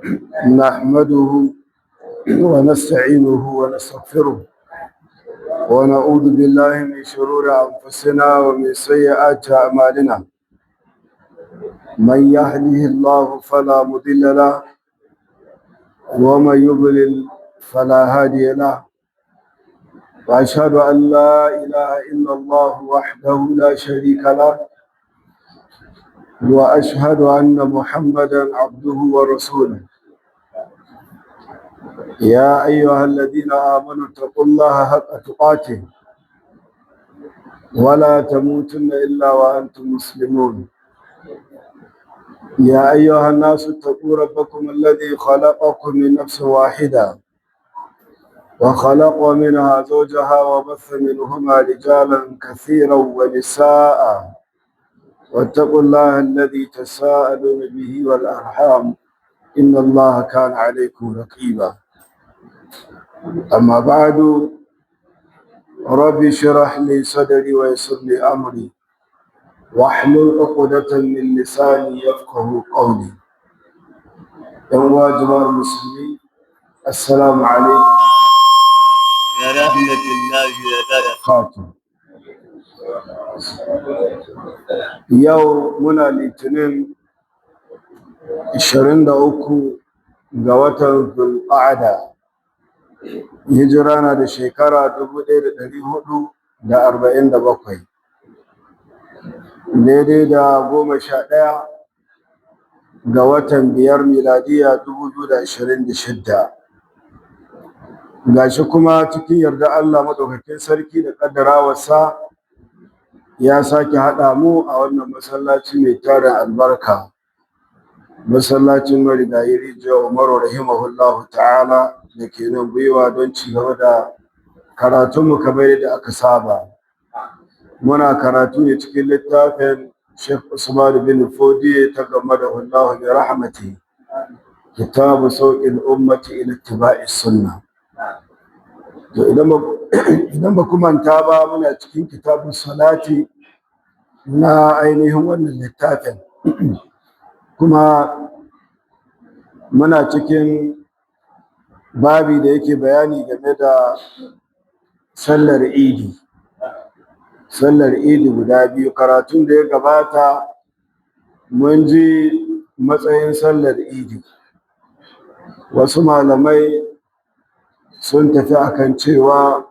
نحمده ونستعينه ونستغفره ونعوذ بالله من شرور أنفسنا ومن سيئات أعمالنا. من يهده الله فلا مضل له ومن يضلل فلا هادي له، وأشهد أن لا إله إلا الله وحده لا شريك له، وأشهد أن محمدا عبده ورسوله. يا أيها الذين آمنوا اتقوا الله حق تقاته ولا تموتن إلا وأنتم مسلمون. يا أيها الناس اتقوا ربكم الذي خلقكم من نفس واحدة وخلق منها زوجها وبث منهما رجالا كثيرا ونساء، واتقوا الله الذي تساءلون به والأرحام إن الله كان عليكم رقيبا. أما بعد، رب اشرح لي صدري ويسر لي أمري واحلل عقدة من لساني يفقه قولي. يا جماعة المسلمين، السلام عليكم ورحمة الله وبركاته. Yau muna Litinin 23 ga watan Zulqa'ada. Hijira na da shekara 1447, daidai da 11 ga watan 5 miladiya 2026. Gashi kuma cikin yarda Allah madaukakin sarki da kaddarawarsa ya sake haɗa mu a wannan masallaci mai tarin albarka, masallacin marigayi Rijiyar Umaru rahimahullahu ta'ala da ke nan Gwiwa, don ci gaba da karatunmu kamar yadda aka saba. Muna karatu ne cikin littafin Sheikh Usman bin Fodiye ta game da Allahu bi rahmati, kitabu sauƙin ummati ila ittiba'i sunna. To idan ba ku manta ba, muna cikin kitabun salati na ainihin wannan littafin, kuma muna cikin babi da yake bayani game da sallar idi. Sallar idi guda biyu. Karatun da ya gabata mun ji matsayin sallar idi. Wasu malamai sun tafi akan cewa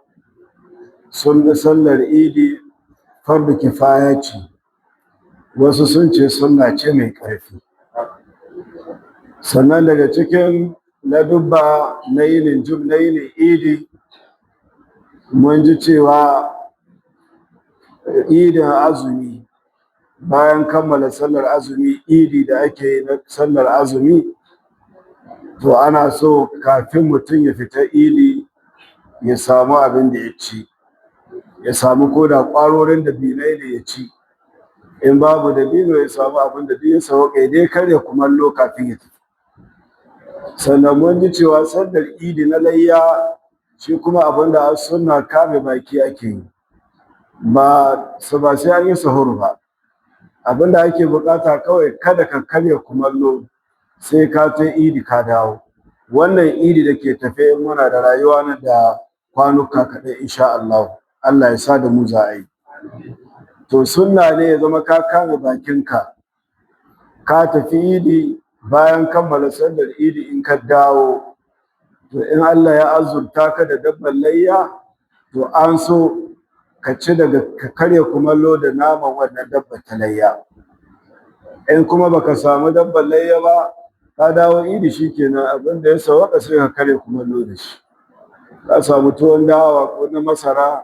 sallar idi fardu kifaya ce, wasu sun ce sunna ce mai ƙarfi. Sannan daga cikin ladubba na yinin idi mun ji cewa idin azumi, bayan kammala sallar azumi, idi da ake yi na sallar azumi, to ana so kafin mutum ya fita idi ya samu abin da ya ci, ya samu koda ƙwarorin da binai ne ya ci, in babu da bino ya samu abin da ya sauƙa dai karya kumallo kafin ya tafi. Sannan mun ji cewa sallar idi na layya shi kuma abin da sunna kame baki ake yi, ba sai an yi sahur ba. Abin da ake bukata kawai kada ka karya kumallo sai ka ta idi ka dawo. Wannan idi da ke tafe muna da rayuwa na da kwanuka kaɗai insha Allah. Allah ya sa da mu za a yi. To sunna ne ya zama ka kame bakinka, ka tafi idi, bayan kammala sallar idi in ka dawo, to in Allah ya azurta ka da dabbar layya, to an so ka ci daga ka karya kumallo da naman wannan dabbar ta layya. In kuma baka samu dabbar layya ba, ka dawo idi shikenan, abin da ya sawaka sai ka karya kumallo da shi. Ka samu tuwon dawa ko na masara,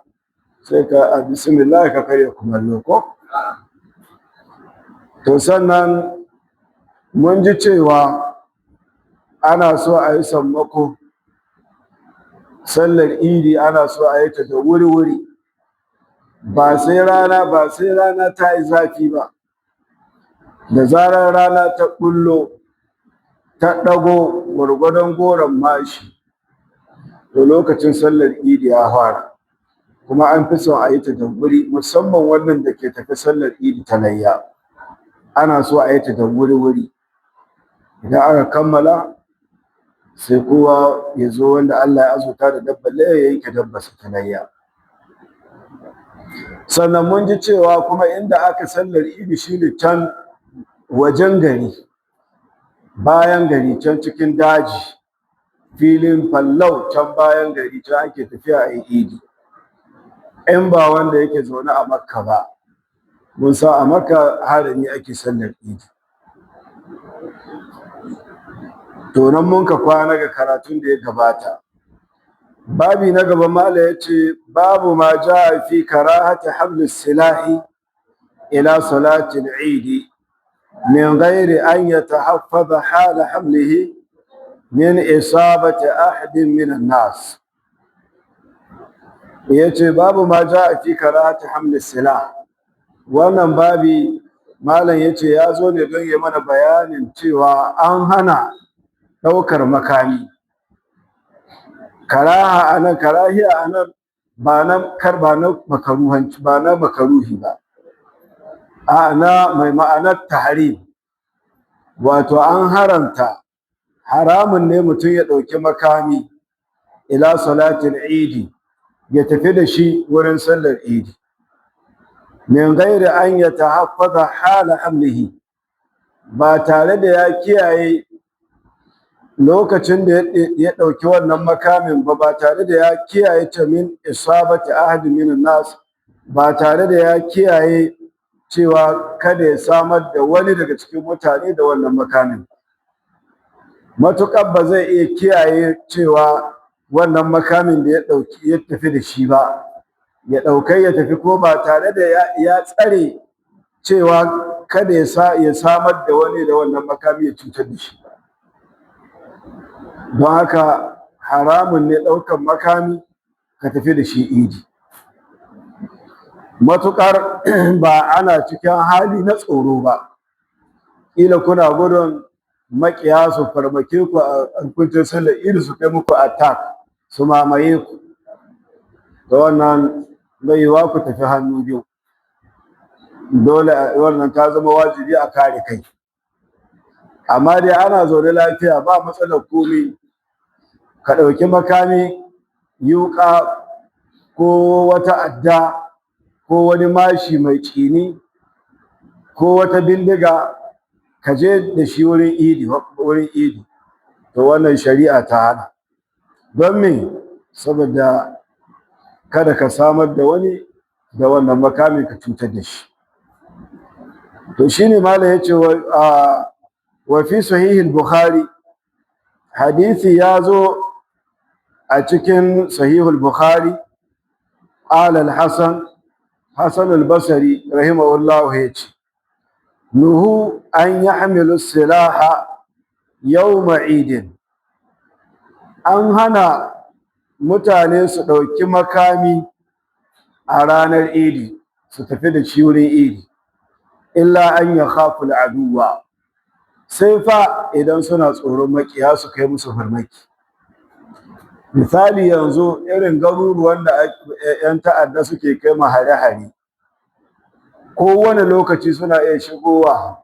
sai ka bismillah ka karya kumallo ko. To sannan mun ji cewa ana so a yi sammako, sallar idi ana so a yi ta da wuri-wuri, ba sai rana ta yi zafi ba. Da zarar rana ta bullo ta ɗago gwargwadon goron mashi, to lokacin sallar idi ya fara, kuma an fi son a yi ta da wuri, musamman wannan da ke tafi sallar idi ta layya, ana so a yi ta da wuri-wuri. Idan aka kammala sai kowa ya zo wanda Allah ya azurta da dabba ya yanke dabba su ta layya. Sannan mun ji cewa kuma inda aka sallar idi shine can wajen gari, bayan gari can cikin daji, filin fallau can bayan gari can ake tafiya a yi idi. In ba wanda yake zaune a Makka ba, mun sa a Makka harami ake sallar idi. To nan mun ka kwana ga karatun da ya gabata. Babi na gaba mala ya ce babu ma ja fi karahati hamlis silahi ila salatin idi min ghairi an yatahaffaza hala hamlihi min isabati ahadin min an-nas. Yace babu ma ja fi karahati hamlis silah. Wannan babi malam yace ya zo ne don ya mana bayanin cewa an hana ɗaukar makami. Karaha anan, karahiya anan ba na makaruhanci, ba na makaruhi ba, na mai ma'anar tahrim. Wato an haramta, haramun ne mutum ya ɗauki makami ila salatin idi, ya tafi da shi wurin sallar idi, min gairi an yatahaffaza hala hamlihi, ba tare da ya kiyaye lokacin da ya ɗauki wannan makamin ba tare da ya kiyaye ta min isabati ahadin min nas, ba tare da ya kiyaye cewa kada ya samar da wani daga cikin mutane da wannan makamin. Matuƙar ba zai iya kiyaye cewa wannan makamin da ya tafi da shi ba, ya ɗaukai ya tafi ko ba tare da ya tsare cewa kada ya samar da wani da wannan makami ya cutar da shi. Don haka haramun ne ɗaukan makami ka tafi da shi idi, matuƙar ba ana cikin hali na tsoro ba. Ƙila kuna gudun maƙiya su farmake ku a kuncin sallar idi, su kai muku attack, su mamaye ku, da wannan bai yiwa ku tafi hannu biyu. Dole wannan ta zama wajibi a kare kai. Amma dai ana zaune lafiya ba matsalar komai, ka ɗauki makami, yuƙa ko wata adda ko wani mashi mai tsini ko wata bindiga, ka je da shi wurin idi, to wannan shari'a ta hana. Don me? Saboda kada ka samar da wani da wannan makami ka cutar da shi. To shine malam yace wa fi sahih al-Bukhari, hadisi ya zo a cikin sahih al-Bukhari, qala al-Hasan al-Basri rahimahullah yace nuhu an yahmilu silaha yawma idin, an hana mutane su ɗauki makami a ranar idi su tafi da shi wurin idi, illa an yakhafu al-aduwa, sai fa idan suna tsoron makiya su kai musu farmaki. Misali yanzu irin garuruwan da 'yan ta'adda suke kai ma hare-hare, kowane lokaci suna iya shigowa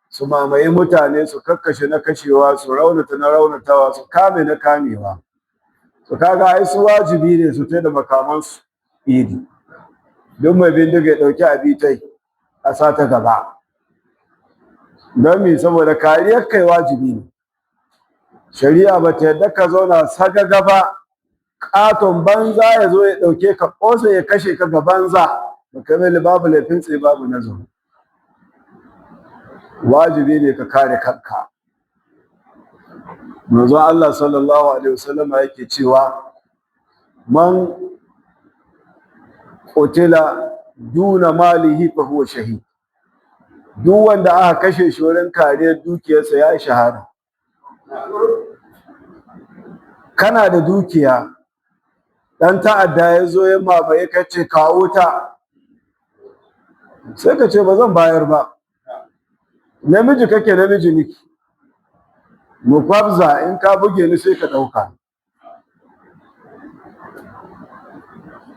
su mamaye mutane, su kakkashe na kashewa, su raunata na raunatawa, su kame na kamewa. Su kaga ai su wajibi ne su tai da makamansu idi. Duk mai bindiga ya ɗauki abitai a sa ta gaba. Don me? Saboda kariyar kai wajibi ne. Shari'a ba ta yadda ka zauna saga gaba, ƙaton banza ya zo ya ɗauke ka ƙosa ya kashe ka ga banza, ba ka mai babu laifin tsaye babu na zaune. Wajibi ne ka kare kanka. Manzon Allah sallallahu alaihi wasallam yake cewa man qutila duna malihi fa huwa shahid. Duk wanda aka kashe shi wurin kariyar dukiyarsa ya yi shahada. Kana da dukiya, ɗan ta'adda ya zo ya mamaye ka ce kawo ta, sai ka ce ba zan bayar ba. Namiji kake, namiji niki, mu kwabza, in ka buge ni sai ka ɗauka.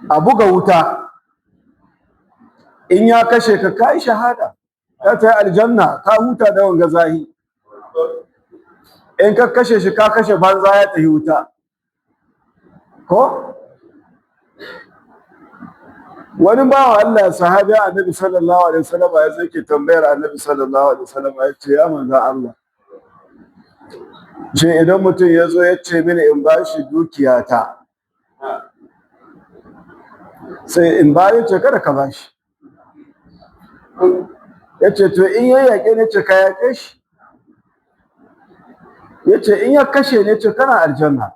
A buga wuta, in ya kashe ka kai shahada, ka ta yi aljanna, ka huta da wanga zahi. in ka kashe shi ka kashe banza ya tafi wuta ko wani bawa Allah sahabi annabi sallallahu alaihi wasallam ya zake tambayar annabi sallallahu alaihi wasallam ya ce ya manzo Allah ce idan mutum ya zo ya ce mini in ba shi dukiyata sai in ba ya ce kada ka ba shi ya ce to in ya yaƙe ne ce ka yaƙe shi ya ce in ya kashe ne ce kana aljanna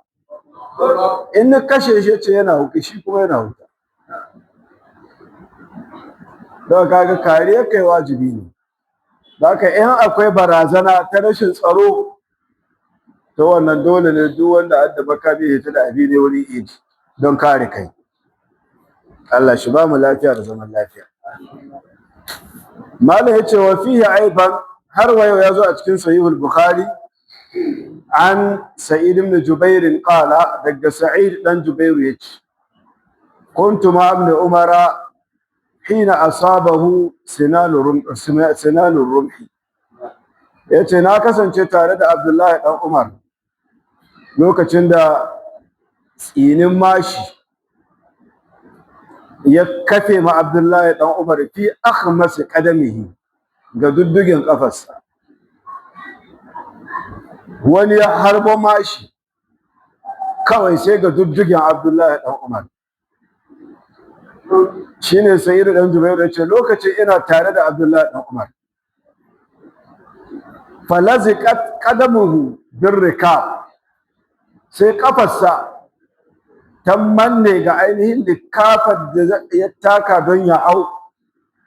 in na kashe shi ce yana wuƙi shi kuma yana wuta don kaga kariya kai wajibi ne da haka in akwai barazana ta rashin tsaro to wannan dole ne duk wanda adda makami ya tada abi ne wuri idi don kare kai Allah shi ba mu lafiya da zaman lafiya malam yace wa fihi aidan har wa yau yazo a cikin sahihul bukhari an sa'id ibn jubair qala daga sa'id dan jubair yace kuntu ma ibn umara hina asabahu sinanur rumhi yace na kasance tare da abdullahi dan umar lokacin da tsinin mashi ya kafe ma abdullahi dan umar fi akhmas qadamihi ga duddugen kafarsa wani ya harbo mashi kawai sai ga duddugen abdullahi dan umar shine sayyid dan jubair ya ce lokacin ina tare da abdullahi dan umar falaziqat qadamuhu birrikab sai kafarsa ta manne ga ainihin likafar da ya taka don ya hau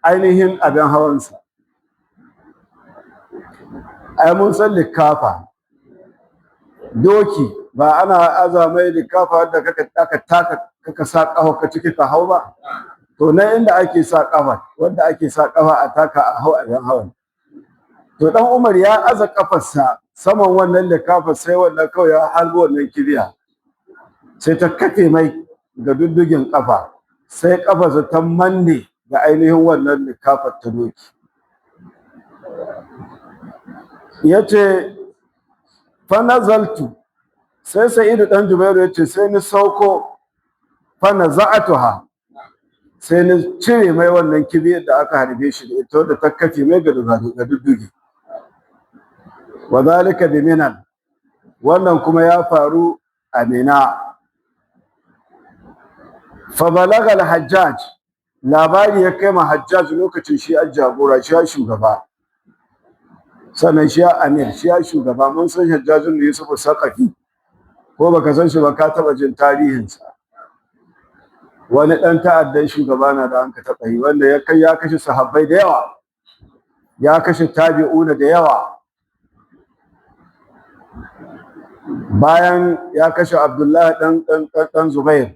ainihin abin hawansa ai mun san likafa doki ba ana azamai likafa da aka taka kaka sa kafa ka ciki ka hau ba to nan inda ake sa kafa wanda ake sa kafa a taka a hau abin hawan to dan Umar ya aza kafarsa saman wannan likafar sai wannan kawai ya halbo wannan kibiya sai ta kafe mai ga duddugen kafa sai kafarsa ta manne ga ainihin wannan likafar ta doki yace fa nazaltu sai Sa'idu dan Jubairu yace sai ni sauko fa naza'atuha sai ni cire mai wannan kibiyar da aka harbe shi da ita da ta kafe mai ga dudduge wa zalika bi minan wannan kuma ya faru a Mina fa balaga al-hajjaj labari ya kai ma hajjaj lokacin shi jagora shi shugaba sannan shi amir shi shugaba mun san hajjajun da Yusuf Saqafi ko baka san shi ba ka taba jin tarihinsa wani dan ta'addan shugaba na da anka taba yi wanda ya kai ya kashe sahabbai da yawa ya kashe tabi'una da yawa bayan ya kashe Abdullahi dan Zubair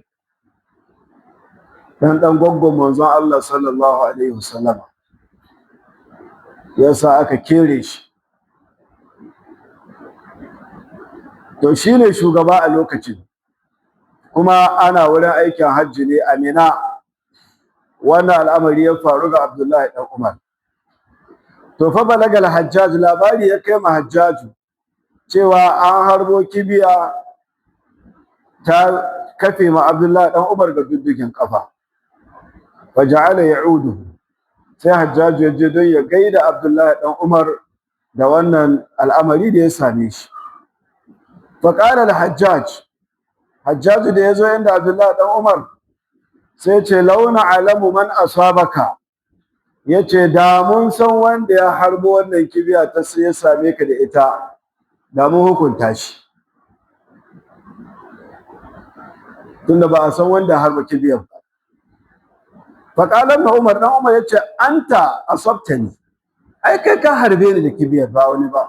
dan goggon manzon Allah sallallahu alaihi wasallam yasa aka kere shi to shine shugaba a lokacin kuma ana wurin aikin hajji ne a Mina wannan al'amari ya faru ga Abdullahi dan Umar to fa balagal hajjaj labari ya kai ma hajjaju cewa an harbo kibiya ta kafe ma Abdullahi dan Umar ga duddukin kafa waja'ala ya'udu sai hajjaju ya je don ya gaida Abdullahi dan Umar da wannan al'amari da ya same shi fa qala al-hajjaj hajjaju da yazo inda Abdullahi dan Umar sai ce launa alamu man asabaka yace da mun san wanda ya harbo wannan kibiya ta sai ya same ka da ita da mun hukunta shi tunda ba a san wanda ya harbo kibiyar ba faƙalar da Umar ɗan Umar ya ce anta asabtani ai kai ka harbe ni da kibiyar ba wani ba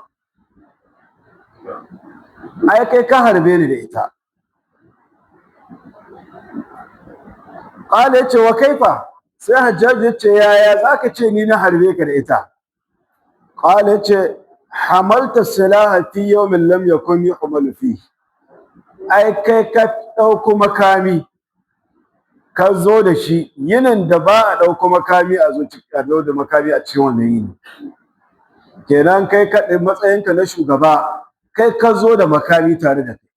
ai kai ka harbe ni da ita ƙala ya ce wa kaifa sai Hajjaj ya ce yaya za ka ce ni na harbe ka da ita ƙala ya ce hamalta silaha fi yawmin lam yakun yuhmalu fi ai kai ka ɗauko makami ka zo da shi yinin da ba a ɗauko makami a zo da makami a cikin wannan yini kenan kai kaɗai matsayinka na shugaba kai ka zo da makami tare da kai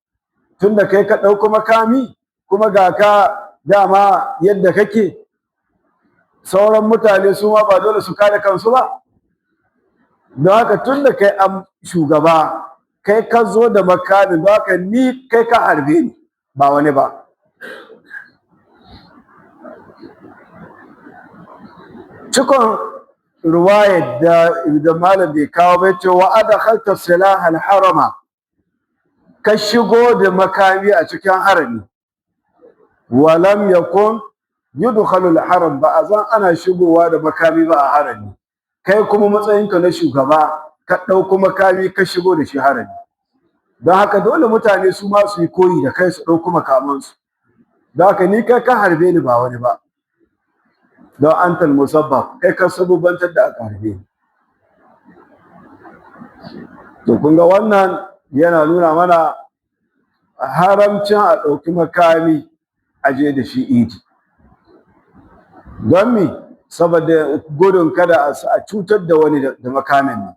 tunda kai ka ɗauko makami kuma ga ka dama yadda kake sauran mutane su ma ba dole su kare kansu ba don haka tunda kai an shugaba kai ka zo da makami don haka ni kai ka harbe ni ba wani ba cikon ruwayar da malam bai kawo bai ce wa adakhalta silah al-harama ka shigo da makami a cikin harami wa lam yakun yudkhalu al-haram ba azan ana shigowa da makami ba a harami kai kuma matsayinka na shugaba ka dauko makami ka shigo da shi harami don haka dole mutane su ma su yi koyi da kai su dauko makamansu don haka ni kai ka harbe ni ba wani ba don antal musabbab kai ka sabubantar da aka harbe to kun ga wannan yana nuna mana haramcin a ɗauki makami a je da shi idi don me saboda gudun kada a cutar da wani da makamin nan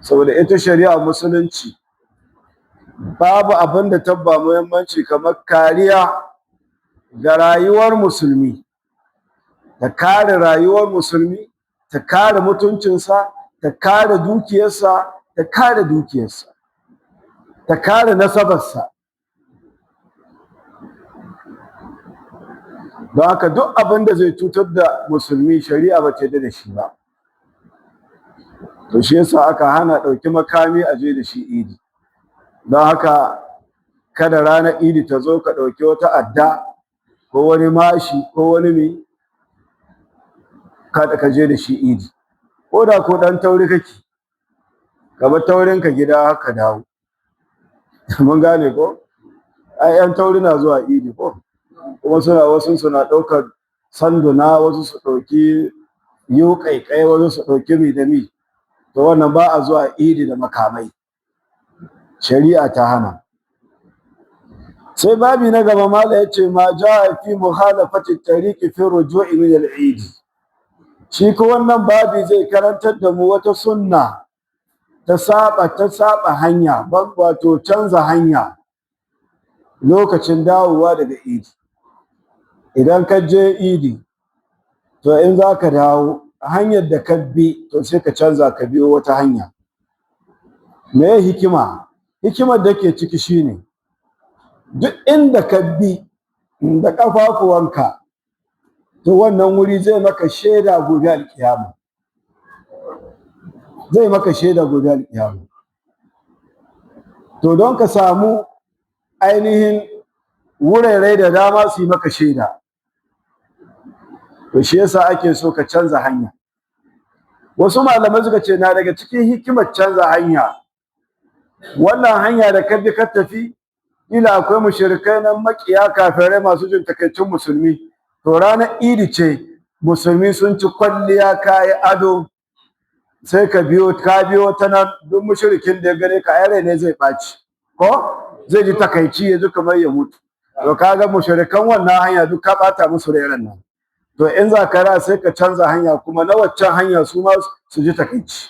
saboda ita shari'a musulunci babu abin da tabba muhimmanci kamar kariya ga rayuwar musulmi ta kare rayuwar musulmi ta kare mutuncinsa ta kare dukiyarsa ta kare dukiyarsa ta kare nasabarsa don haka duk abin da zai cutar da musulmi shari'a ba ce da shi ba to shi yasa aka hana ɗauki makami a je da shi idi don haka kada ranar idi ta zo ka ɗauki wata adda ko wani mashi ko wani mai kada ka je da shi idi ko da ko dan tauri kake ka bar taurin ka gida haka dawo mun gane ko ai yan tauri na zuwa idi ko kuma wasu suna daukar sanduna wasu su dauki yuƙaiƙai wasu su dauki mi da mi to wannan ba a zuwa idi da makamai shari'a ta hana sai babi na gaba mala yace ma jaa fi mukhalafati tariqi fi ruju'i min al-eid shi ko wannan babi zai karantar da mu wata sunna ta saba hanya wato canza hanya lokacin dawowa daga idi idan ka je idi to in za ka dawo hanyar da ka bi to sai ka canza ka biyo wata hanya me hikimar da ke ciki shine duk inda ka bi da kafafuwanka to wannan wuri zai maka shaida gobe alkiyama to don ka samu ainihin wurare da dama su yi maka shaida to shi yasa ake so ka canza hanya wasu malamai suka ce na daga cikin hikimar canza hanya wannan hanya da ka bi ka tafi ila akwai mushrikai nan makiya kafirai masu jin takaicin musulmi to ranar idi ce musulmi sun ci kwalliya kayi ado sai ka biyo ta nan duk mushrikin da ya gane ka yare ne zai ɓaci ko zai ji takaici ya ji kamar ya mutu to kaga mushrikan wannan hanya duk ka ɓata musu rairan nan to in za ka sai ka canza hanya kuma na waccan hanya su ma su ji takaici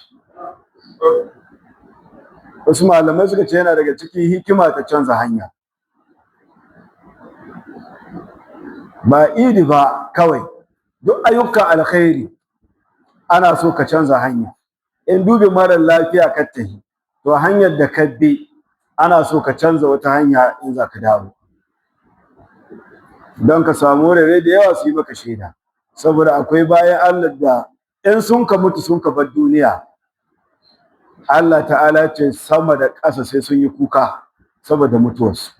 wasu malamai suka ce yana daga cikin hikima ta canza hanya ba idi ba kawai duk ayyukan alkhairi ana so ka canza hanya in dubi marar lafiya ka tafi to hanyar da ka bi ana so ka canza wata hanya in za ka dawo don ka samu rere da yawa su yi maka shaida saboda akwai bayan Allah da in sun ka mutu sun ka bar duniya Allah ta'ala ce sama da ƙasa sai sun yi kuka saboda mutuwarsu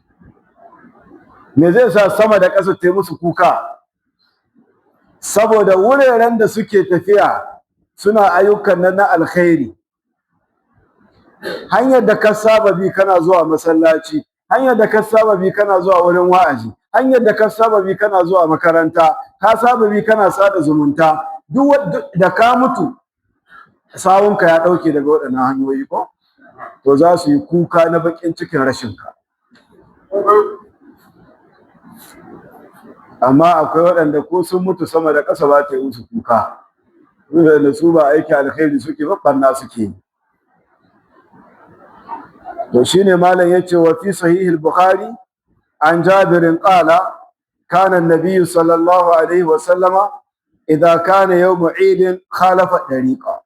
me zai sa sama da ƙasa ta yi musu kuka saboda wuraren da suke tafiya suna ayyukan nan na alkhairi hanyar da ka saba bi kana zuwa masallaci hanyar da ka saba bi kana zuwa wurin wa'azi hanyar da ka saba bi kana zuwa makaranta ka saba bi kana sada zumunta duk da ka mutu sawunka ya dauke daga waɗannan hanyoyi ko to za su yi kuka na bakin cikin rashinka amma akwai waɗanda ko sun mutu sama da ƙasa ba ta yi musu kuka da su ba aiki alkhairi suke babbanna suke to shine malam yace wa fi sahih al-bukhari an jabir qala kana an-nabiy sallallahu alaihi wa sallama idza kana yawm eid khalafa dariqa.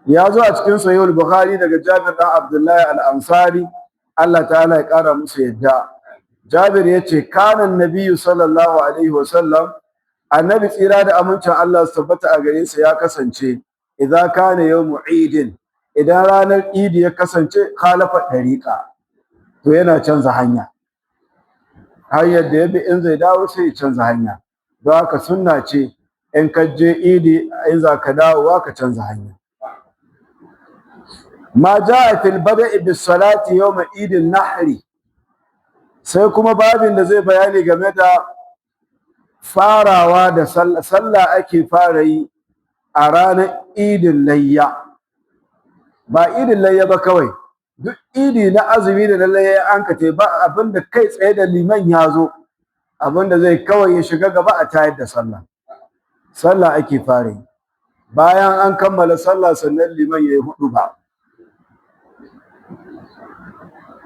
Ya zo a cikin sahih al-bukhari daga jabir dan abdullahi al-ansari Allah ta'ala ya kara musu yadda. Jabir yace kana an-nabiy sallallahu alaihi wa sallam, annabi tsira da amincin Allah su tabbata a gare sa ya kasance idza kana yawm eid, idan ranar idi ya kasance khalafa dariqa, to yana canza hanya. Hanyar da ya bi in zai dawo sai ya canza hanya. Don haka sunna ce in ka je idi in za ka dawowa ka canza hanya. Ma jaa fil bada'i bis salati yawm idin nahri, sai kuma babin da zai bayani game da farawa da sallah ake fara yi a ranar idin layya. Ba idin layya ba kawai, duk idi na azumi da na layya an ka ba abinda kai tsaye da liman ya zo, abinda zai kawai ya shiga gaba a tayar da sallah ake fara yi. Bayan an kammala sallah sannan liman ya yi hudu ba.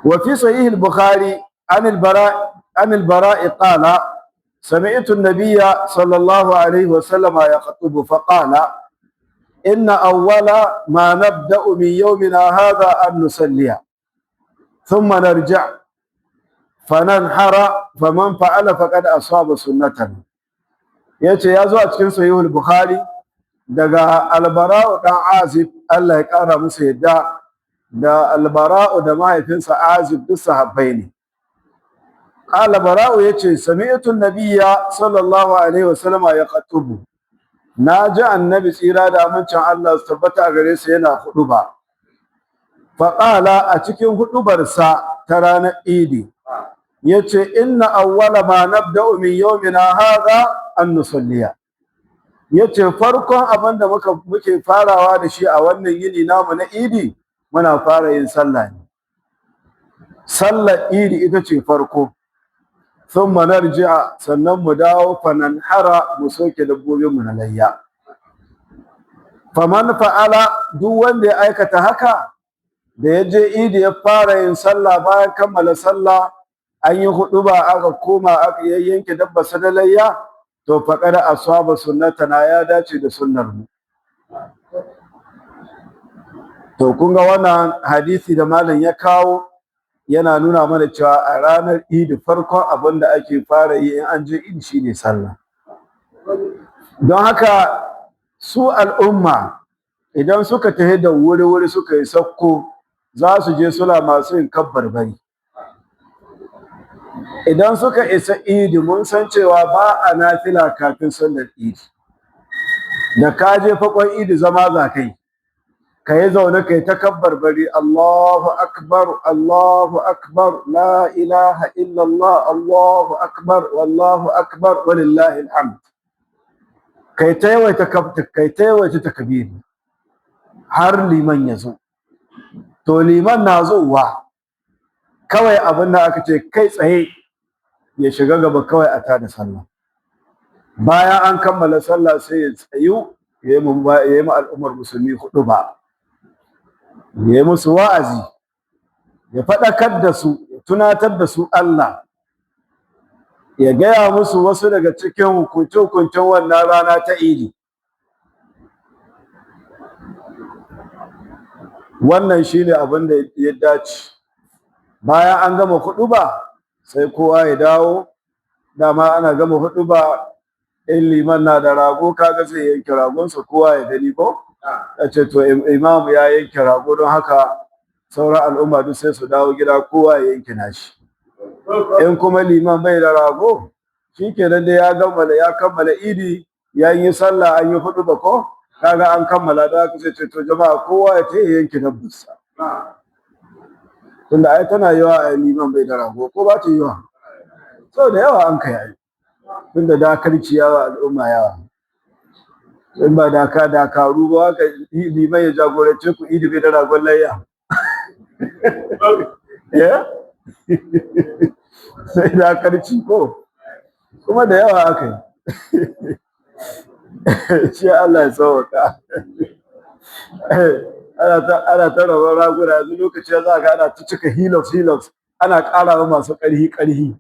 wa fi sahih al-bukhari an al-bara' qala سمعت النبي صلى الله عليه وسلم يخطب فقال إن أول ما نبدأ من يومنا هذا أن نصلي ثم نرجع فننحر فمن فعل فقد أصاب سنتنا. yace ya zo a cikin sahihul bukhari daga albara'u dan azib Allah ya kara musu yadda, da albara'u da mahaifinsa azib duk sahabbai ne. qala bara'u yace sami'tu an-nabiyya sallallahu alaihi wasallam yaqtubu, naji annabi tsira da amincin Allah su tabbata a gare sa yana huduba. fa qala, a cikin hudubarsa ta ranar idi yace inna awwala ma nabda'u min yawmina hadha an nusalliya. Yace farkon abinda muke farawa da shi a wannan yini namu na idi, muna fara yin sallah ne. Sallar idi ita ce farko, thumma narji'a, sannan mu dawo fananhara, mu soke dabbobin mu na layya. Faman fa'ala, duk wanda ya aikata haka, da ya je idi ya fara yin sallah, bayan kammala sallah an yi huduba aka koma aka yanke dabba sadalayya, to faqad asaba sunnatana, ya dace da sunnar mu. To kun ga wannan hadisi da malam ya kawo yana nuna mana cewa a ranar idi farkon abin da ake fara yi in an je idi shine sallah. Don haka su al'umma idan suka tafi da wuri-wuri suka yi sakko, za su je suna masu yin kabbarbari. Idan suka isa idi, mun san cewa ba a nafila kafin sallar idi. Da ka je fakon idi zama za ka yi, ka yi zaune ka yi ta kabbarbari, Allahu akbar, Allahu akbar, la ilaha illallah, Allahu akbar, wallahu akbar, walillahi alhamd. Kai ta yawaita takbiri har liman ya zo. To liman na zowa, kawai abin da aka ce kai tsaye ya shiga gaba kawai a tada sallah. Bayan an kammala sallah sai ya tsayu ya yi ma al'ummar musulmi huduba, ya yi musu wa'azi, ya faɗakar da su, ya tunatar da su Allah, ya gaya musu wasu daga cikin hukunce-hukuncen wannan rana ta idi. Wannan shine abin da ya dace. Bayan an gama huduba sai kowa ya dawo. Dama ana gama huduba, in liman na da rago kaga zai yanke ragonsa, kowa ya gani ko? Yace to imam ya yanke rago, don haka sauran al'umma duk sai su dawo gida kowa ya yanke nashi. In kuma liman bai da rago, shikenan dai ya kammala idi, ya yi sallah, an yi huduba ko? Kaga an kammala, da haka sai ce to jama'a kowa ya ce yanke dabbarsa. Tunda ai tana yawa a liman bai da rago, ko ba ta yawa? Sau da yawa an kai, tunda dakarci yawa al'umma yawa. In ba dakaru ba, haka liman ya jagorance ku idi bai da ragon layya. Sai dakarci ko? Kuma da yawa aka yi. Shi Allah ya sauwaka. ana ta rabar raguna yanzu lokaci za ga ana ta cika hilox ana ƙara wa masu ƙarhi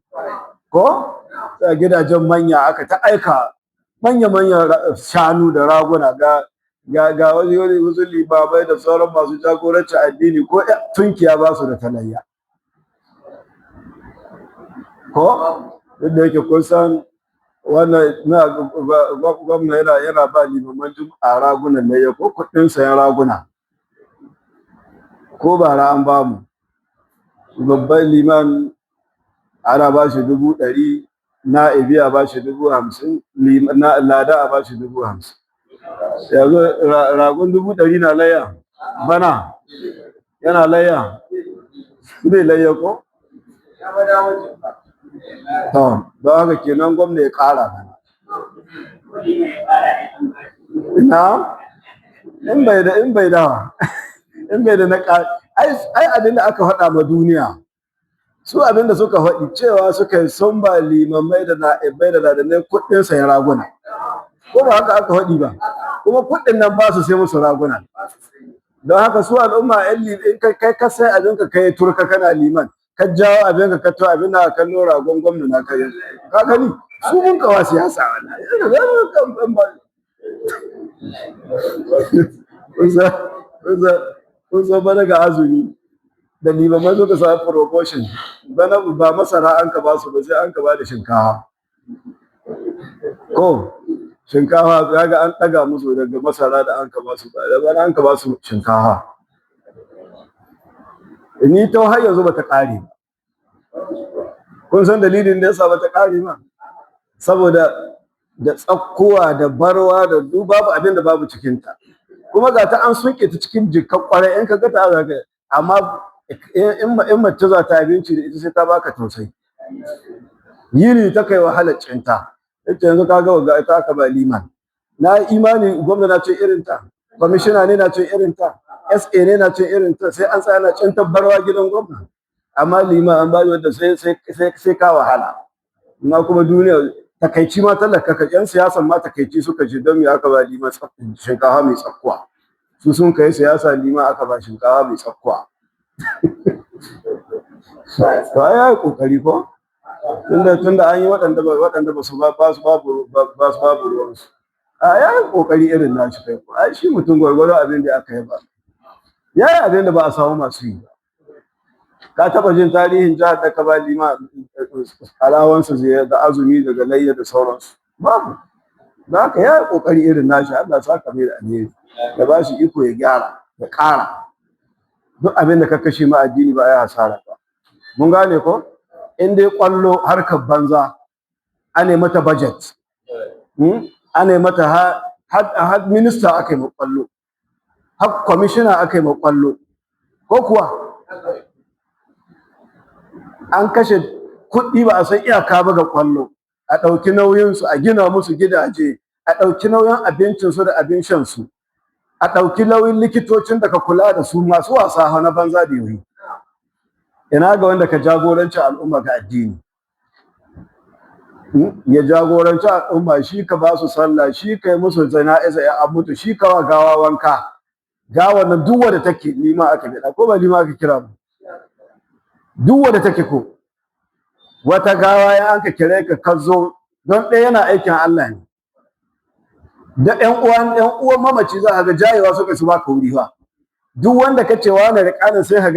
ko a gidajen manya aka ta aika manya shanu da raguna ga wasu limamai da sauran masu jagorancin addini ko tunkiya ba su da talayya ko duk da yake kun san wannan gwamna yana ba limaman a ragunan layya ko kuɗin sayan raguna ko bara an ba mu babban liman ana ba shi 100,000 na'ibi a ba shi 50,000 lada a ba shi 50,000 yanzu ragun 100,000 na layya bana yana layya bai layya ko? don haka kenan gwamna ya ƙara na in bai da na ai abinda aka faɗa ma duniya su abinda suka faɗi cewa suka yi sun ba limamai da na'ibai da ladanai kuɗin sayan raguna ko ba haka aka faɗi ba kuma kuɗin nan ba su sai musu raguna don haka su al'umma in kai ka sai abinka kai turka kana liman ka jawo abinka ka to abin da kallo ragon gwamna na kai ka gani su mun kawa siyasa kun san bana ga azumi da limamai suka samu promotion bana ba masara an ka ba su ba sai an ka ba da shinkawa ko shinkawa kaga an daga musu daga masara da an ka ba su da bana an ka ba su shinkawa ni ta har yanzu bata kare ba kun san dalilin da yasa bata kare ba saboda da tsakkuwa da barwa da duk babu abin da babu cikin ta kuma ga ta an sunke ta cikin jikkan kwarai in ka ga ta zaka amma in mace za ta abinci da ita sai ta baka tausayi yini ta kai wahalar cinta ita yanzu kaga ga ita aka ba liman na imani gwamnati na ce irin ta kwamishina ne na ce irin ta SA ne na ce irin ta sai an tsaya na cinta barwa gidan gwamnati amma liman an bayi wanda sai ka wahala amma kuma duniya takaici ma talaka ka yan siyasan ma takaici suka ji don me aka ba liman shinkafa mai tsakkuwa su sun kai siyasa liman aka ba shinkafa mai tsakkuwa to ai kokari ko tunda an yi waɗanda ba su babu ruwansu a ya yi kokari irin nashi kai ko ai shi mutum gwargwaro abin da aka yi ba ya yi abin da ba a samu masu yi ka taɓa jin tarihin jihar da ka ba lima alawansu da azumi daga layya da sauransu babu za ka ya yi kokari irin nashi Allah sa ka mai da alheri ya ba shi iko ya gyara ya ƙara duk abin da ka kashe ma addini ba ya hasara ba mun gane ko in dai kwallo harkar banza ane mata budget ane mata har minista aka yi kwallo har commissioner aka yi kwallo ko kuwa an kashe kuɗi ba a san iyaka ba ga kwallo a ɗauki nauyinsu a gina musu gidaje a ɗauki nauyin abincinsu da abin shansu a ɗauki nauyin likitocin da ka kula da su masu wasa na banza da yoyi ina ga wanda ka jagoranci al'umma ga addini ya jagoranci al'umma shi ka ba su sallah shi ka yi musu jana'iza ya abutu shi ka wa gawa wanka gawa nan duk wanda take lima aka bida ko ba lima aka kira ba duk wanda take ko wata gawa ya anka kire ka zo don ɗaya yana aikin Allah ne da ƴan uwan mamaci za ka ga jayewa suka su baka wuri ba duk wanda kace wani da kanin sai ka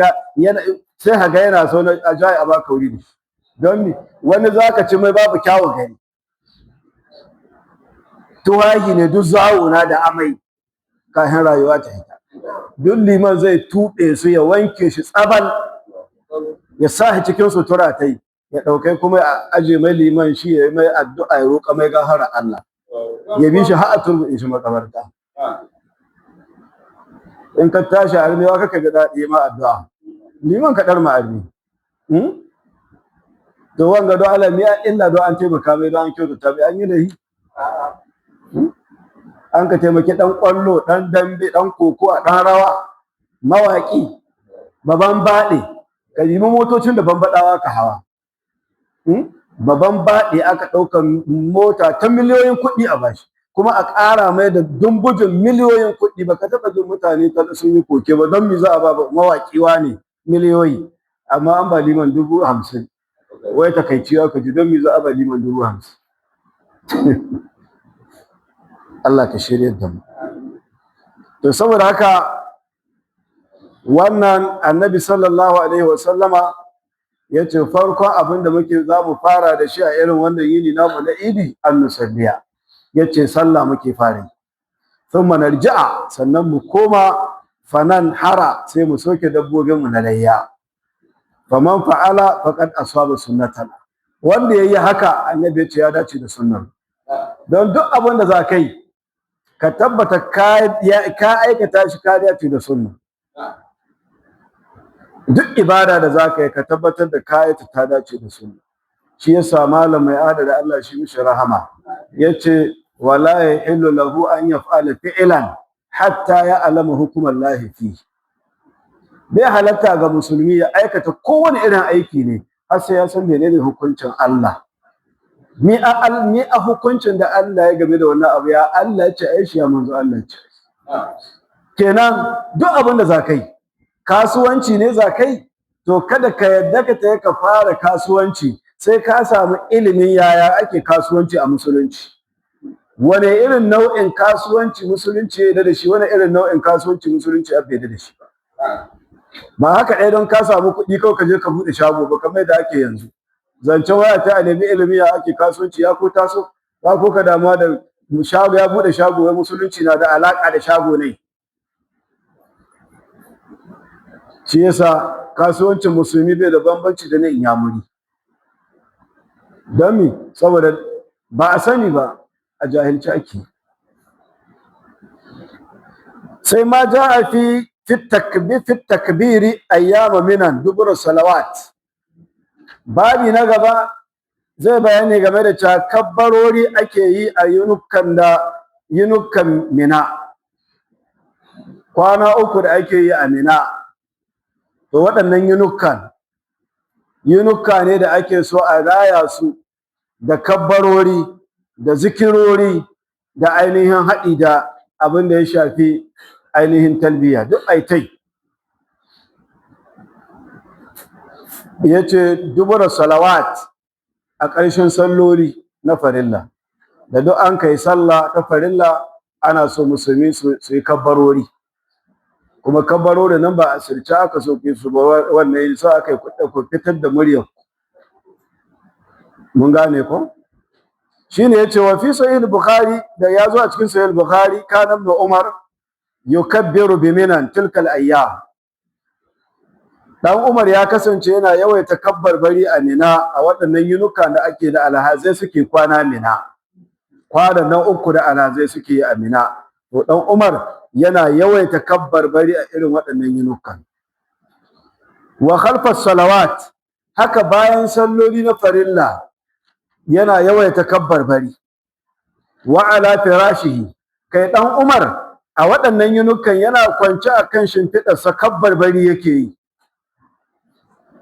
ga yana so na jaye a baka wuri ne don me wani zaka ci mai babu kyawu gani tuwahi ne duk zawuna da amai kafin rayuwa ta hita duk liman zai tuɓe su ya wanke shi tsabal ya sa shi cikin sutura ta yi ya ɗaukai kuma a aje mai liman shi ya yi mai addu'a ya roƙa mai gafara Allah ya bi shi har a turbuɗe shi makabarta in ka tashi armewa kaka ga daɗi ma addu'a liman ka ɗarma armi to wanga don Allah ne illa don an taimaka mai don an kyautata mai an yi da yi an ka taimaki ɗan ƙwallo ɗan dambe ɗan kokowa ɗan rawa mawaƙi baban baɗe ka nemi motocin da bambaɗawa ka hawa baban baɗe aka ɗaukar mota ta miliyoyin kuɗi a bashi kuma a ƙara mai da dumbujin miliyoyin kuɗi. Baka taɓa jin mutane sun yi koke ba don me za a ba mawaƙiwa ne miliyoyi amma an ba liman 50,000. Wai takaiciwa ka ji don me za a ba liman 50,000. Allah ka shirya da mu. To saboda haka wannan annabi sallallahu alaihi wasallama ya ce farkon abin da za mu fara da shi a irin wannan yini namu na idi an nusalliya. Ya ce sallah muke fara. Thumma narji'a, sannan mu koma fanan hara, sai mu soke dabbobinmu na layya. Faman fa'ala faqad asaba sunnatana. Wanda yayi haka annabi ya ce ya dace da sunnar. Don duk abin da za ka yi ka tabbata ka aikata shi ka dace da sunna. Duk ibada da za ka yi ka tabbatar da kayata ta dace da sunna. Shi yasa malam mai adada Allah shi mishi rahama yace wala yahillu lahu an yaf'ala fi'lan hatta ya'lama hukumallahi fi. Bai halatta ga musulmi ya aikata kowane irin aiki ne har sai ya san menene hukuncin Allah. Ni a hukuncin da Allah ya game da wannan abu, ya Allah ya ce aishi, ya manzo Allah ya ce. Kenan duk abin da za ka yi kasuwanci ne za ka yi, to kada ka yadda ka tayi ka fara kasuwanci sai ka samu ilimin yaya ake kasuwanci a musulunci. Wane irin nau'in kasuwanci musulunci ya da shi, wane irin nau'in kasuwanci musulunci ya bai da shi ba. Ba haka ɗaya don ka samu kuɗi kawai ka je ka buɗe shago ba kamar da ake yanzu. Zancen waya ta a nemi ilimi ya ake kasuwanci ya ko taso, ba ko ka damuwa da shago ya buɗe shago, wai musulunci na da alaƙa da shago ne. Shi yasa kasuwancin musulmi bai da bambanci da na inyamuri. Don me? Saboda ba a sani ba, a jahilci ake. Sai ma ja'a fi takbiri ayyama minan dubur salawat. Babi na gaba zai bayani game da cewa kabbarori ake yi a yunukan Mina. Kwana uku da ake yi a Mina. To waɗannan yunuka ne da ake so a raya su da kabbarori da zikirori da ainihin haɗi da abin da ya shafi ainihin talbiya duk aitai. Ya ce dubura salawat a ƙarshen salloli na farilla. Da duk an kai sallah ta farilla ana so musulmi su yi kabbarori. Kuma kabbarori nan ba a sirce aka so su ba, wannan sa aka yi ku fitar da muryar. Mun gane ko? Shine yace wa fi sahih bukhari, da ya zo a cikin sahih bukhari, kana ibn umar yukabbiru bi minan tilkal ayyam. Dan Umar ya kasance yana yawaita kabbarbari a Mina a waɗannan yunuka da ake da alhazai suke kwana Mina. Kwana nan uku da alhazai suke yi a Mina. To dan Umar yana yawaita kabbarbari a irin waɗannan yunukan. Wa khalfas salawat, haka bayan salloli na farilla yana yawaita kabbarbari. Wa ala firashihi, kai dan Umar a waɗannan yunukan yana kwance akan shimfiɗarsa kabbarbari yake yi.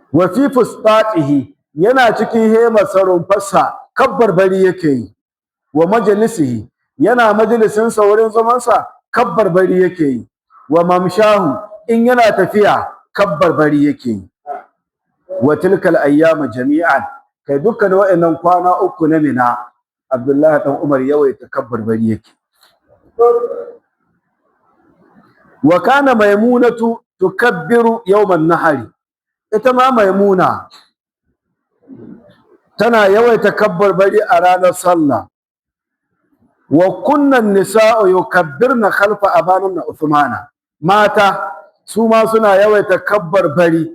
Wa fi fustatihi, yana cikin hemarsa rumfarsa kabbarbari yake yi. Wa majalisihi, yana majalisinsa wurin zamansa kabbarbari yake yi. Wa mamshahu, in yana tafiya kabbarbari yake yi. Wa tilkal ayyama jami'an, kai dukkan wa'annan kwana uku na Mina Abdullahi dan Umar yawaita kabbarbari yake. Wa kana maimunatu tukabbiru yawman nahari, ita ma Maimuna tana yawaita kabbarbari a ranar sallah. Wa kunnan nisa'u yukabbirna khalfa Aban ibn Uthman, mata su ma suna yawaita kabbarbari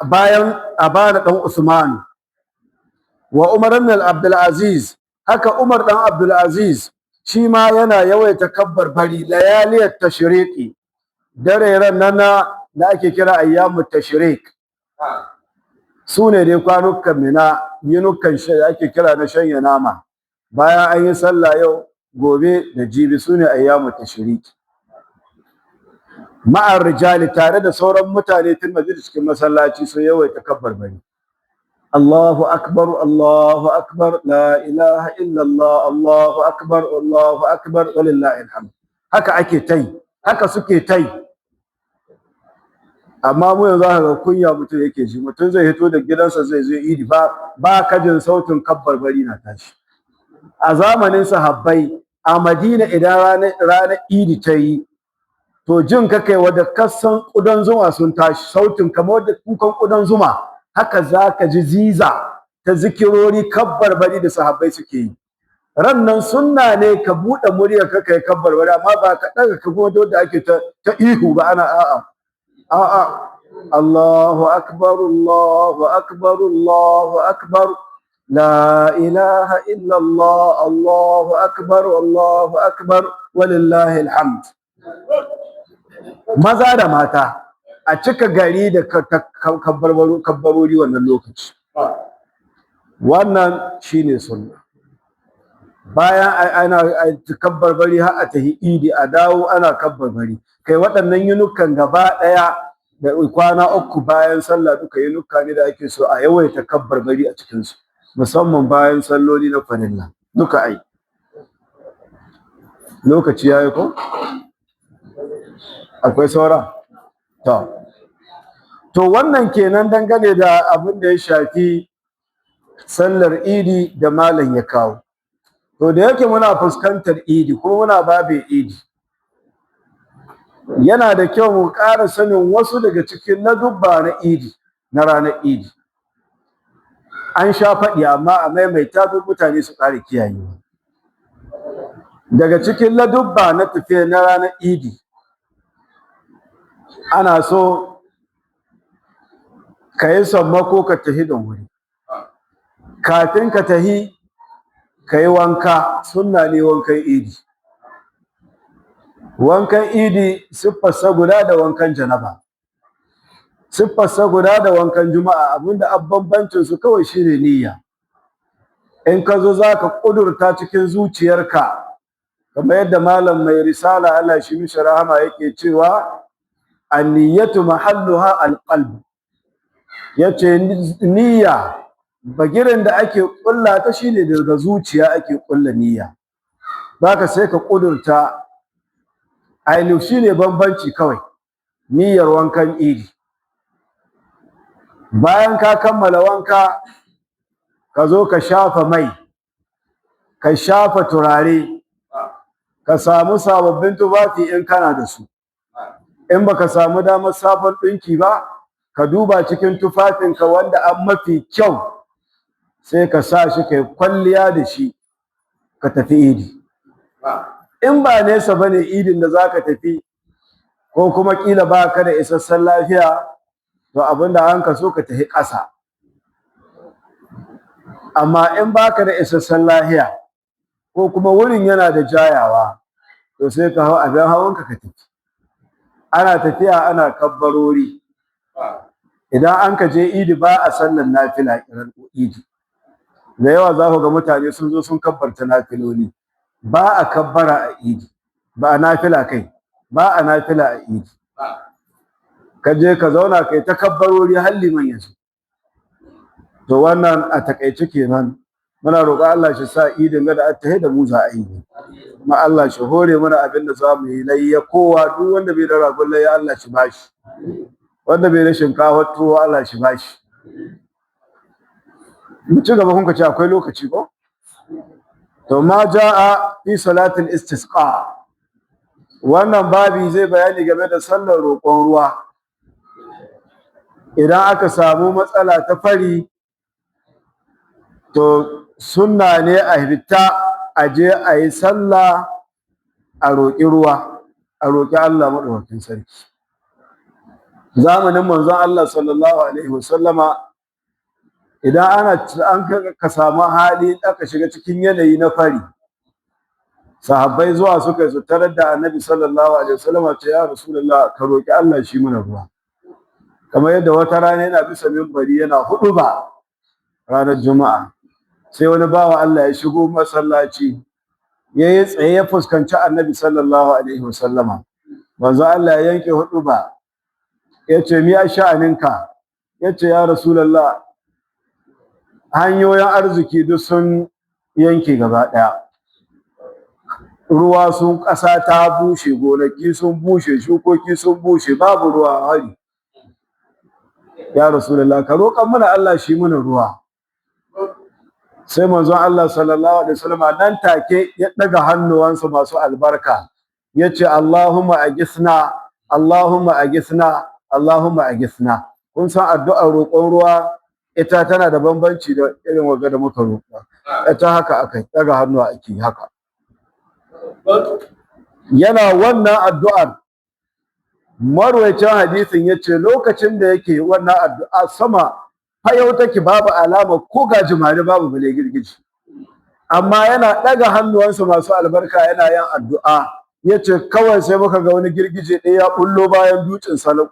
bayan Aban dan Usman. Wa Umar ibn Abdul Aziz, haka Umar dan Abdul Aziz shi ma yana yawaita kabbarbari layaliyat tashriqi, dareren nan da ake kira ayyamut tashriq. Su ne dai kwanukan Mina, yunukan shi ake kira na shanya nama. Bayan an yi sallah yau, gobe da jibi, su ne ayyamu tashriqi. Ma'ar rijali, tare da sauran mutane fil masjid, cikin masallaci, su yawaita kabbarbari. Allahu akbar, Allahu akbar, la ilaha illallah, Allahu akbar, Allahu akbar, walillahi alhamd. Haka ake tai, haka suke tai. Amma mu yanzu haka kunya mutum yake ji, mutum zai hito da gidansa zai zo idi ba kajin sautin kabbarbari na tashi. A zamanin sahabbai a Madina idan ranar idi ta yi, to jin ka kai wadda kasan ƙudan zuma sun tashi, sautin kamar wadda kukan ƙudan zuma, haka za ka ji ziza ta zikirori kabbarbari da sahabbai suke yi. Rannan sunna ne ka buɗe murya ka kai kabbarbari, amma ba ka ɗaga ka kuma wadda ake ta ihu ba ana a'a. Allahu akbar, Allahu akbar, Allahu akbar, la ilaha illallah, Allahu akbar, Allahu akbar, walillahi alhamd. Maza da mata a cika gari da kabbarori wannan lokaci. Wannan shine sunna. Bayan ana kabbarbari har a tahi idi a dawo ana kabbarbari. Kai waɗannan yunukan gaba ɗaya da kwana uku bayan sallah duka yunuka ne da ake so a yawaita kabbarbari a cikinsu, musamman bayan salloli na farilla duka ai. Lokaci yayi ko? Akwai saura? To wannan kenan dangane da abin da ya shafi sallar idi da malam ya kawo. To da yake muna fuskantar idi kuma muna babin idi, yana da kyau mu ƙara sanin wasu daga cikin ladubba na idi, na ranar idi. An sha faɗi amma a maimaita duk mutane su ƙara kiyayewa. Daga cikin ladubba na tafiya na ranar idi, ana so ka yi sammako ka tahi da wuri. Kafin ka tahi ka yi wanka, sunna ne wankan idi. Wankan idi siffarsa guda da wankan janaba, siffarsa guda da wankan juma'a, abinda bambancin su kawai shine niyya. In ka zo za ka ƙudurta cikin zuciyarka, kamar yadda malam mai risala Allah shi mishi rahama yake cewa an-niyyatu mahalluha al-qalb. Yace niyya bagirin da ake ƙulla ta shine daga zuciya ake ƙulla niyya. Zaka sai ka ƙudurta ainihin shine bambanci kawai, niyyar wankan idi. Bayan ka kammala wanka, ka zo ka shafa mai, ka shafa turare, ka samu sababbin tufafi in kana da su. In baka samu damar sabon ɗinki ba, ka duba cikin tufafinka wanda an mafi kyau, sai ka sa shi kai kwalliya da shi ka tafi idi. In ba nesa bane idin da zaka tafi, ko kuma kila baka da isassan lafiya, to abinda an ka so ka tafi ƙasa. Amma in baka da isassan lafiya ko kuma wurin yana da jayawa, to sai ka hau abin hawanka ka tafi. Ana tafiya ana kabbarori. Idan an ka je idi ba a sallan nafila kiran idi. Da yawa za ku ga mutane sun zo sun kabbarta nafiloli. Ba a kabbara a idi, ba a nafila kai, ba a nafila a idi. Ka je ka zauna kai ta kabbarori har liman yanzu. To wannan a takaice kenan. Muna roƙon Allah shi sa idin ga da attahe da mu za a yi. Ma Allah shi hore mana abin da za mu yi layya, kowa duk wanda bai da ragon layya Allah shi bashi. Wanda bai da shinkafa tuwo Allah shi bashi. Mu ci gaba kun ce akwai lokaci ko? To ma jaa fi salatul istisqa. Wannan babi zai bayani game da sallar roƙon ruwa. Idan aka samu matsala ta fari, to sunna ne a fita a je a yi sallah a roƙi ruwa, a roƙi Allah maɗaukakin sarki. Zamanin manzon Allah sallallahu alaihi wasallama, idan an ka samu hali aka shiga cikin yanayi na fari, sahabbai zuwa suka su tarar da annabi sallallahu alaihi wasallama ce ya rasulullah ka roƙi Allah shi mana ruwa. Kamar yadda wata rana yana bisa minbari yana huɗuba ranar juma'a, sai wani bawa Allah ya shigo masallaci, yayi tsaye ya fuskanci annabi sallallahu alaihi wasallama. Manzo Allah ya yanke huɗuba, yace mi a sha'aninka? Yace ya rasulullah hanyoyin arziki duk sun yanke gaba ɗaya. Ruwa sun ƙasa ta bushe, gonaki sun bushe, shukoki sun bushe, babu ruwa hari. Ya Rasulullah, ka roƙan mana Allah shi mana ruwa. Sai manzon Allah sallallahu alaihi wasallam nan take ya daga hannuwansa masu albarka yace Allahumma agisna, Allahumma agisna, Allahumma agisna. Kun san addu'ar roƙon ruwa ita tana da bambanci da irin wanda da muka roƙa. Ita haka akai, daga hannuwa ake haka. Yana wannan addu'ar marwayacin hadisin yace lokacin da yake wannan addu'a sama fayau take, babu alama ko gajimare, babu bale girgiji, amma yana daga hannuwansa masu albarka yana yin addu'a yace kawai sai muka ga wani girgije ɗaya ya bullo bayan dutsen salau,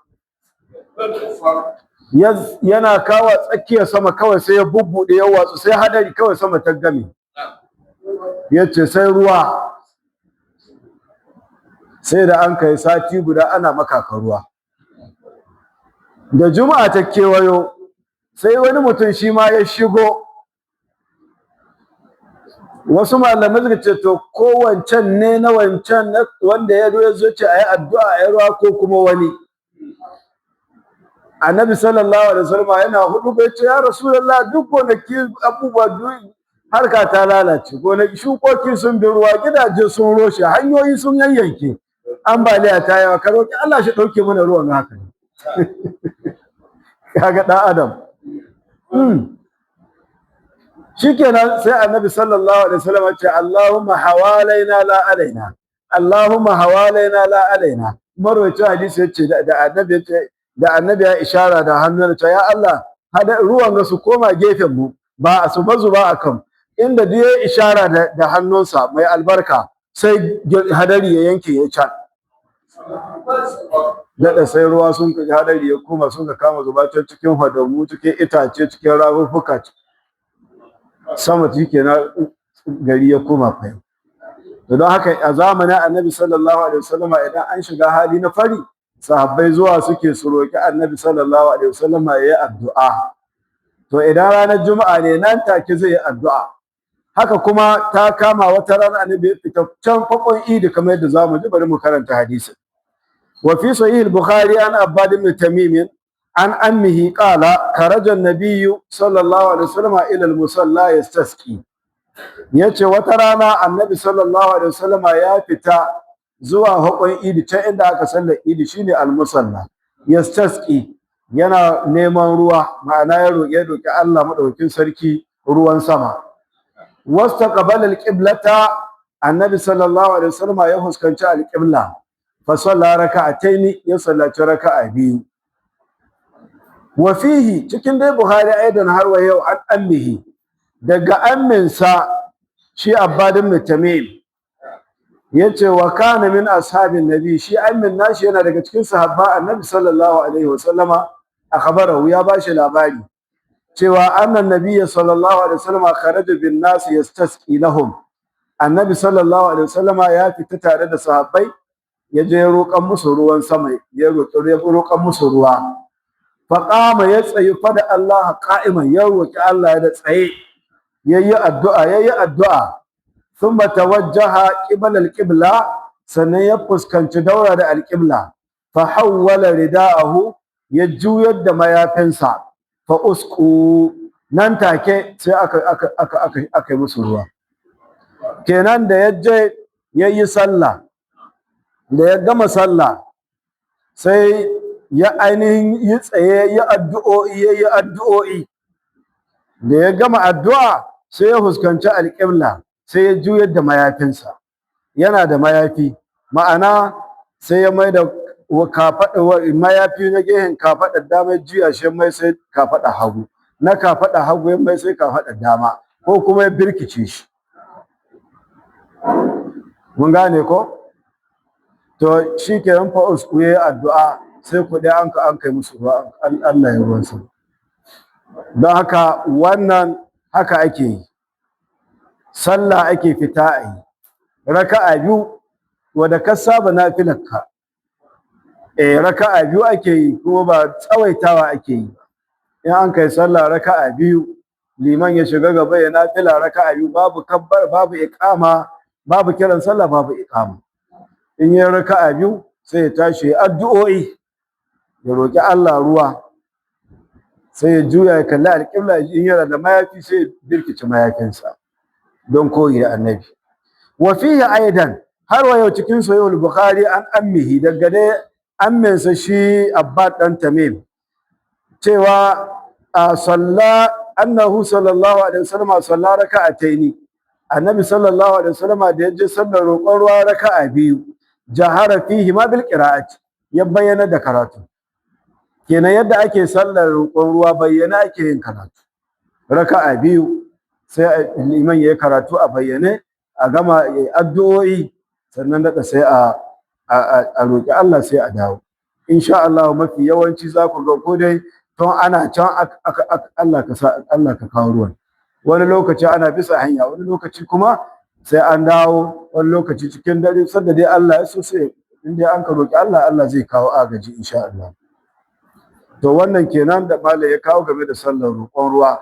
yana kawo tsakiyar sama kawai sai ya bubbuɗe ya watsu, sai hadari kawai sama ta game. Yace sai ruwa, sai da an kai sati guda ana makaka ruwa. Da juma'a ta kewayo sai wani mutum shi ma ya shigo. Wasu malamai suka ce to ko wancan ne na wancan wanda ya zo ce ayi addu'a ayi ruwa ko kuma wani. Annabi sallallahu alaihi wasallam yana hudu bai ce ya Rasulullah, duk gonaki abubuwa duk harka ta lalace, gonaki shukoki sun bi ruwa, gidaje sun roshe, hanyoyi sun yayyanke, ambaliya ta yawa, ka roki Allah shi dauke mana ruwan haka. Kaga dan adam. Shikenan sai Annabi sallallahu alaihi wasallam ya ce Allahumma hawalaina la alaina, Allahumma hawalaina la alaina. Marwaci hadisi yace da Annabi ya ishara da hannun ta, ya Allah hada ruwan ga su koma gefen mu, ba su bazu ba akan. Inda duk ya ishara da hannunsa mai albarka sai hadari ya yanke ya can. Daɗa sai ruwa sun kaji hadari ya koma sun ka kama zuba cikin hadamu, cikin itace, cikin rafuffuka, sama kenan gari ya koma fayo. Don haka a zamanin Annabi sallallahu alaihi wasallam idan an shiga hali na fari, sahabbai zuwa suke su roki Annabi sallallahu alaihi wasallam ya yi addu'a. To idan ranar Juma'a ne nan take zai yi addu'a. Haka kuma ta kama wata rana Annabi ya fita can fakon Idi kamar yadda zamu ji, bari mu karanta hadisin. وفي صحيح البخاري عن عباد بن تميم عن أمه قال خرج النبي صلى الله عليه وسلم إلى المصلى يستسقي. yace wata rana Annabi sallallahu alaihi wasallam ya fita zuwa hukun Idi, ta inda aka sallar Idi shine al-musalla, yastasqi, yana neman ruwa, ma'ana ya roki Allah madaukakin sarki ruwan sama. Wastaqbala al-qiblata, Annabi sallallahu alaihi wasallam ya fuskanci al-qibla. Fasalla raka'ataini, ya sallaci raka'a biyu. Wa fihi, cikin dai Buhari aidan har wa yau an ammihi, daga amminsa shi Abbad ibn Tamim yace wa kana min ashabin nabi, shi ammin nashi yana daga cikin sahabba Annabi sallallahu alaihi wasallama. Akhbarahu, ya bashi labari cewa annan nabiyyi sallallahu alaihi wasallama kharaja bin nas yastasqi lahum. Annabi sallallahu alaihi wasallama ya fita tare da sahabbai, ya je roƙan musu ruwan sama, ya roƙan musu ruwa. Faqama, ya tsayi fa da Allah qa'iman, ya roƙi Allah ya da tsaye, yayi addu'a. Thumma tawajjaha qibala al-qibla, sannan ya fuskanci daura da al-qibla. Fa hawwala rida'ahu, ya juyar da mayafinsa. Fa usqu, nan take sai aka yi musu ruwa. Kenan da yaje yayi sallah, da ya gama sallah sai ya ainihin yi tsaye, ya addu'o'i. Da ya gama addu'a sai ya fuskanci alƙibla, sai ya juyar da mayafinsa. Yana da mayafi, ma'ana sai ya mai da mayafi na gehen kafaɗar dama, juya shi mai sai kafaɗar hagu, na kafaɗar hagu ya mai sai kafaɗar dama, ko kuma ya birkice shi. Mun gane ko? To shi ke yan fa'us ku yi addu'a, sai ku ɗaya an kai musu ruwa, Allah ya ruwan sama. Don haka wannan haka ake yi, sallah ake fita a yi, raka'a biyu wadda ka saba nafilarka. Raka'a biyu ake yi, kuma ba tsawaitawa ake yi. In an kai sallah raka'a biyu, liman ya shiga gaba ya nafila raka'a biyu babu kabbar babu iqama babu kiran sallah babu iqama in ya raka'a biyu sai ya tashi addu'o'i ya roki Allah ruwa sai ya juya ya kalli alƙibla in yana da mayafi sai ya birkice mayafinsa don koyi da annabi wa fihi aidan har wa yau cikin sahih al-bukhari an ammihi daga dai amminsa shi abbad dan tamim cewa annahu sallallahu alaihi wasallam salla raka'ataini annabi sallallahu alaihi wasallam da yaje sallar roƙon ruwa raka'a biyu jahara fihi ma bil qira'ati ya bayyana da karatu kenan yadda ake sallar roƙon ruwa bayyana ake yin karatu raka'a biyu sai liman yayi karatu a bayyane a gama addu'o'i sannan da sai a roƙi Allah sai a dawo insha Allah mafi yawanci za ku ga ko dai tun ana can Allah ka kawo ruwan wani lokaci ana bisa hanya wani lokaci kuma sai an dawo wani lokaci cikin dare sanda dai Allah ya so sai in dai an ka roƙi Allah Allah zai kawo agaji insha Allah to wannan kenan da malai ya kawo game da sallar roƙon ruwa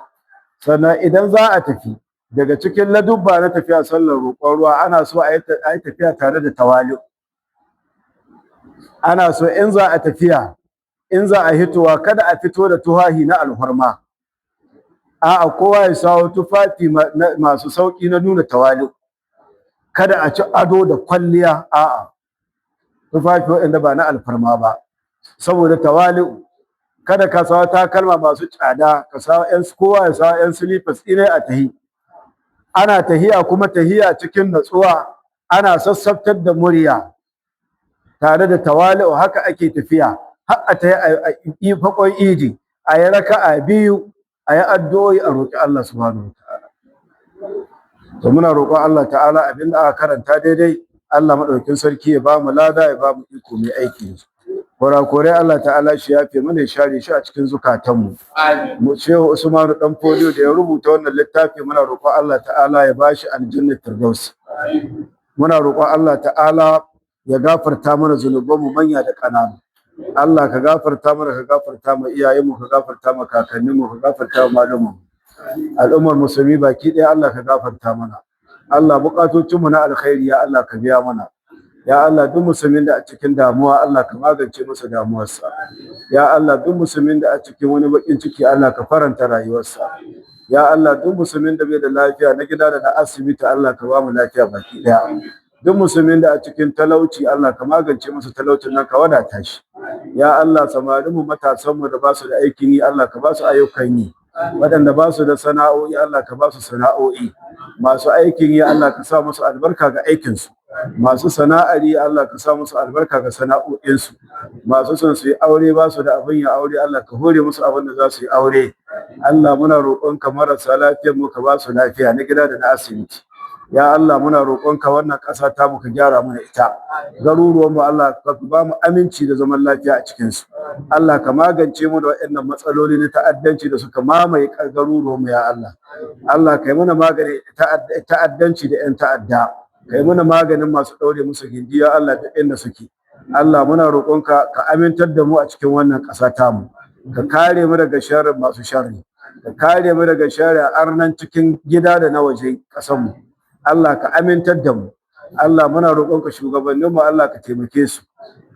sannan idan za a tafi daga cikin ladubba na tafiya sallar roƙon ruwa ana so a yi tafiya tare da tawali ana so in za a tafiya in za a hitowa kada a fito da tuhahi na alhurma a'a kowa ya sawo tufafi masu sauki na nuna tawali kada a ci ado da kwalliya a'a tufafi waɗanda ba na alfarma ba saboda tawali kada ka sawo takalma masu tsada ka sawo kowa ya sawo yan slippers ɗine a tahi ana tahiya kuma tahiya cikin natsuwa ana sassabtar da murya tare da tawali'u haka ake tafiya har a tayi a fakon idi a yi raka'a biyu a yi addu'o'i a roƙi Allah subhanahu wataala to muna roƙon Allah ta'ala abinda aka karanta daidai Allah madaukakin sarki ya ba mu lada ya ba mu iko mai aiki kurakurai Allah ta'ala shi yafe mana ya share shi a cikin zukatanmu mu Shehu Usmanu dan Fodiyo da ya rubuta wannan littafi muna roƙon Allah ta'ala ya bashi aljannatul firdaus muna roƙon Allah ta'ala ya gafarta mana zunubanmu manya da ƙanana Allah ka gafarta mana ka gafarta ma iyayenmu ka gafarta ma kakanninmu ka gafarta ma malumanmu al'ummar musulmi baki ɗaya Allah ka gafarta mana Allah buƙatocinmu na alkhairi ya Allah ka biya mana ya Allah duk musulmin da a cikin damuwa Allah ka magance masa damuwarsa ya Allah duk musulmin da a cikin wani bakin ciki Allah ka faranta rayuwarsa ya Allah duk musulmin da bai da lafiya na gida da na asibiti Allah ka ba mu lafiya baki daya duk musulmin da a cikin talauci Allah ka magance masa talaucin nan ka wadata shi ya Allah samarin mu matasan mu da ba su da aikin yi Allah ka ba su ayyukan yi waɗanda ba su da sana'o'i Allah ka ba su sana'o'i masu aikin yi Allah ka sa musu albarka ga aikinsu masu sana'ar yi Allah ka sa musu albarka ga sana'o'insu masu son su yi aure ba su da abin ya aure Allah ka hore musu abin da za su yi aure Allah muna roƙonka marasa lafiyar mu ka ba su lafiya na gida da na asibiti ya Allah muna roƙonka wannan ƙasa ta mu ka gyara mana ita garuruwan mu Allah ka ba mu aminci da zaman lafiya a cikin su Allah ka magance mu da waɗannan matsaloli na ta'addanci da suka mamaye garuruwan mu ya Allah Allah kai mana magani ta'addanci da 'yan ta'adda kai mana maganin masu ɗaure musu gindi ya Allah da inda suke Allah muna roƙonka ka amintar da mu a cikin wannan ƙasa tamu ka kare mu daga sharrin masu sharri ka kare mu daga sharrin arnan cikin gida da na waje ƙasar mu Allah ka amintar da mu Allah muna roƙonka shugabannin mu Allah ka taimake su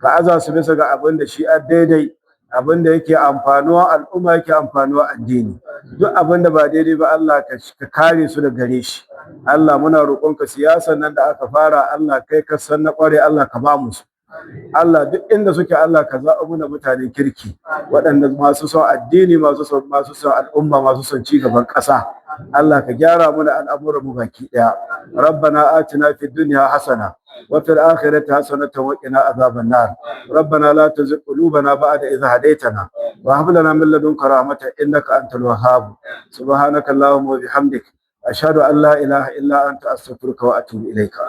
ka aza su bisa ga abin da shi a daidai abin da yake amfanuwa al'umma yake amfanuwa addini duk abin da ba daidai ba Allah ka kare su da gare shi Allah muna roƙonka siyasan nan da aka fara Allah kai ka san na ƙware Allah ka ba mu su Allah duk inda suke Allah ka zaɓa muna mutanen kirki waɗanda masu son addini masu son al'umma masu son ci gaban ƙasa Allah ka gyara muna al'amuran mu baki ɗaya rabbana atina fid dunya hasana wa fil akhirati hasanatan wa qina adhaban nar rabbana la tuzigh qulubana ba'da idh hadaytana wa hab lana min ladunka rahmatan innaka antal wahhab subhanaka allahumma wa bihamdik ashhadu an la ilaha illa anta astaghfiruka wa atubu ilayka